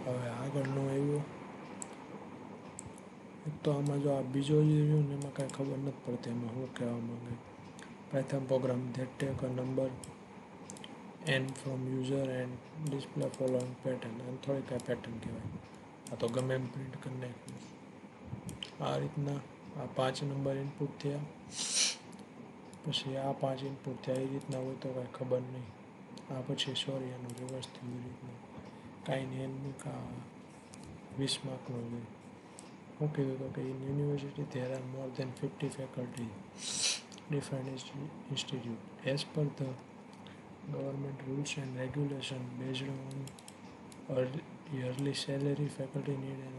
હવે આગળનું આવ્યું તો આમાં જો આ બીજો જે રહ્યું ને એમાં કાંઈ ખબર નથી પડતી એમાં શું કહેવા માંગે. Python program that take a number n from user and display following pattern. આમ થોડી કાંઈ પેટર્ન કહેવાય, આ તો ગમે એમ પ્રિન્ટ કરી નાખ્યું. આ રીતના આ 5 નંબર ઇનપુટ થયા, પછી આ 5 ઇનપુટ થયા. એ રીતના હોય તો કાંઈ ખબર નહીં. આ પછી સોરી એનું રિવર્સ થયું એ રીતના કાંઈ નહીં. એનું કા 20 માર્કનું જોઈએ. શું કીધું તો કે in university there are more than 50 faculty different institute as per the government rules and regulation based on yearly salary faculty need and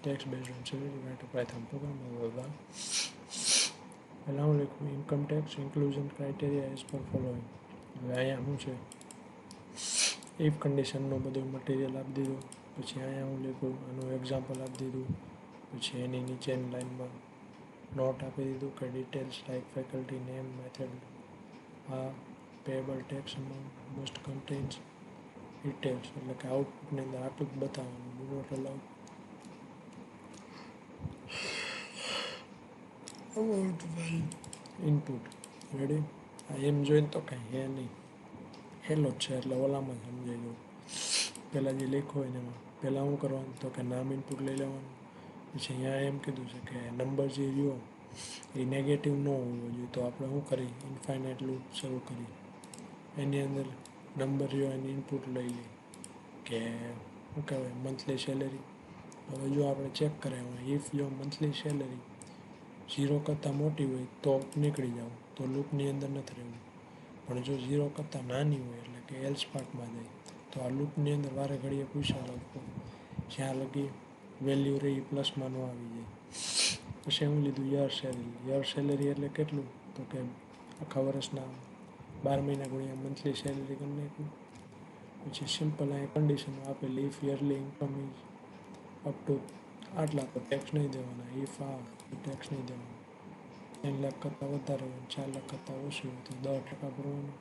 tax based on salary write a Python program પહેલાં હું લખ્યું income tax inclusion criteria as per following. હવે અહીંયા શું છે, if કન્ડિશનનું બધું material આપી દીધું. પછી અહીંયા હું લખ્યું આનું એક્ઝામ્પલ આપી દીધું. પછી એની નીચેની લાઈનમાં નોટ આપી દીધું કે details like faculty name method આ payable tax amount must contains details, એટલે કે આઉટપુટની અંદર આટલું જ બતાવવાનું. Do not allow about well input. Ready. આ એમ જોઈને તો કાંઈ હે નહીં, હેલો જ છે એટલે ઓલામાં સમજાઈ ગયું. પહેલાં જે લખ્યું હોય ને એમાં પહેલાં શું કરવાનું તો કે નામ ઇનપુટ લઈ લેવાનું. પછી અહીંયા એમ કીધું છે કે નંબર જે રહ્યો એ નેગેટિવ ન હોવો જોઈએ, તો આપણે શું કરી ઇન્ફાઇનાઇટ લૂપ શરૂ કરી એની અંદર નંબર રહ્યો એની ઇનપુટ લઈ લઈ કે શું કહેવાય મંથલી સેલેરી. હવે જો આપણે ચેક કરાવ્યું ઇફ યોર મંથલી સેલેરી 0 કરતાં મોટી હોય તો નીકળી જાવ, તો લૂપની અંદર નથી રહેવું. પણ જો 0 કરતાં નાની હોય એટલે કે એલ્સ પાર્ટમાં જાય તો આ લૂપની અંદર વારે ઘડીએ પૂછ્યા લખો જ્યાં લગી વેલ્યુ રહી પ્લસમાં ન આવી જાય. પછી હું લીધું યર સેલેરી એટલે કેટલું તો કે આખા વર્ષના 12 મહિના ગુણ્યા મંથલી સેલેરી કરી નાખ્યું. પછી સિમ્પલ અહીંયા કન્ડિશન આપેલી if yearly income is up to આટલા તો ટેક્સ નહીં દેવાના. ઇફ આ ટેક્સ નહીં દેવાનો. 3 લાખ કરતાં વધારે હોય 4 લાખ કરતાં ઓછું હોય તો 10% ભરવાનું.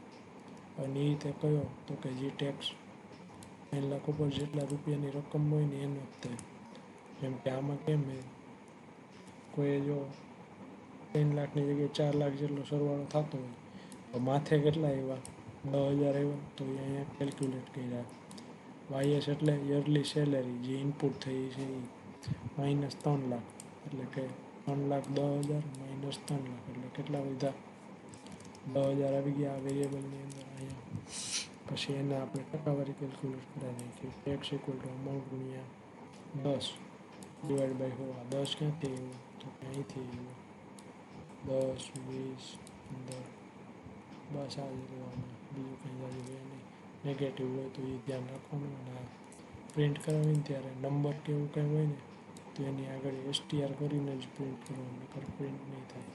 અને એ રીતે કયો તો કે જે ટેક્સ 3 લાખ ઉપર જેટલા રૂપિયાની રકમ હોય ને એનો જ થાય. જેમ કે આમાં કેમ છે કોઈ જો 3 લાખની જગ્યાએ 4 લાખ જેટલો સરવાળો થતો હોય તો માથે કેટલા આવ્યા 10,000 આવ્યા, તો એ અહીંયા કેલ્ક્યુલેટ કર્યા. વાયએસ એટલે યરલી સેલેરી જે ઇનપુટ થઈ છે એ -3 લાખ, એટલે કે 3,10,000 - 3 લાખ એટલે કેટલા વધ્યા 10,000 આવી ગયા આ વેરિયેબલની અંદર અહીંયા. પછી એના આપણે ટકાવારી કેલ્ક્યુલેટ કરાવી નાખીએ. ટેક્સ ઇક્વલ ટુ અમાઉન્ટ ગુણ્યા 10 ડિવાઈડ બાય 100. 10 ક્યાંથી આવ્યું તો કે અહીંથી આવ્યું 10, 20, 15 બસ આ જ રહેવાનું. બીજું કંઈ જાજુ રહે નહીં. નેગેટિવ હોય તો એ ધ્યાન રાખવાનું. અને પ્રિન્ટ કરાવીને ત્યારે નંબર કે એવું કંઈ હોય ને તો એની આગળ STR કરીને જ પ્રિન્ટ કરવાનું, નકર પ્રિન્ટ નહીં થાય.